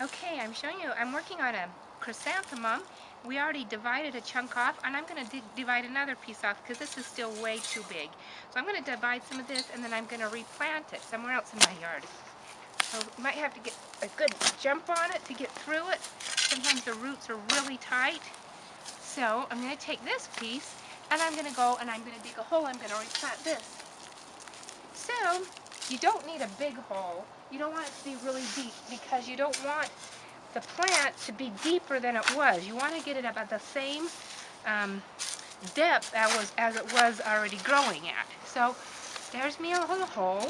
Okay, I'm showing you, I'm working on a chrysanthemum. We already divided a chunk off, and I'm going to divide another piece off because this is still way too big. So I'm going to divide some of this, and then I'm going to replant it somewhere else in my yard. So you might have to get a good jump on it to get through it. Sometimes the roots are really tight. So I'm going to take this piece, and I'm going to go and I'm going to dig a hole. I'm going to replant this. So you don't need a big hole. You don't want it to be really deep because you don't want the plant to be deeper than it was. You want to get it about the same depth as it was already growing at. So there's me a little hole.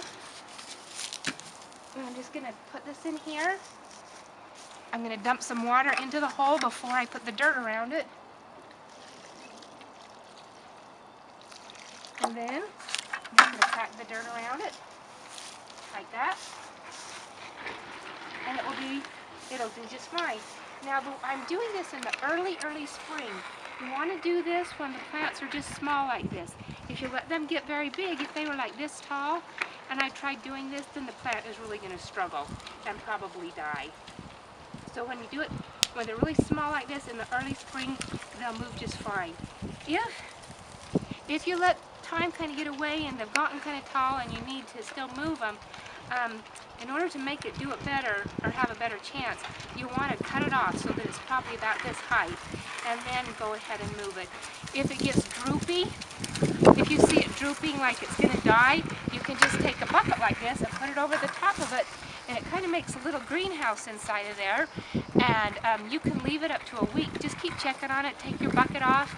And I'm just going to put this in here. I'm going to dump some water into the hole before I put the dirt around it. And then I'm just going to pack the dirt around it like that. And it'll do just fine. Now I'm doing this in the early spring. You want to do this when the plants are just small like this. If you let them get very big, if they were like this tall, and I tried doing this, then the plant is really going to struggle and probably die. So when you do it, when they're really small like this in the early spring, they'll move just fine. If you let time kind of get away and they've gotten kind of tall and you need to still move them, in order to make it do it better or have a better chance, you want to cut it off so that it's probably about this height, and then go ahead and move it. If it gets droopy, if you see it drooping like it's going to die, you can just take a bucket like this and put it over the top of it, and it kind of makes a little greenhouse inside of there. And you can leave it up to a week. Just keep checking on it, take your bucket off,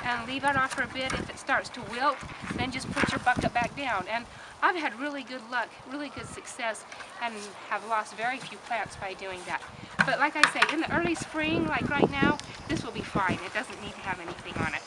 and leave it off for a bit. If it starts to wilt, then just put your bucket back down. And I've had really good luck, really good success, and have lost very few plants by doing that. But like I say, in the early spring, like right now, this will be fine. It doesn't need to have anything on it.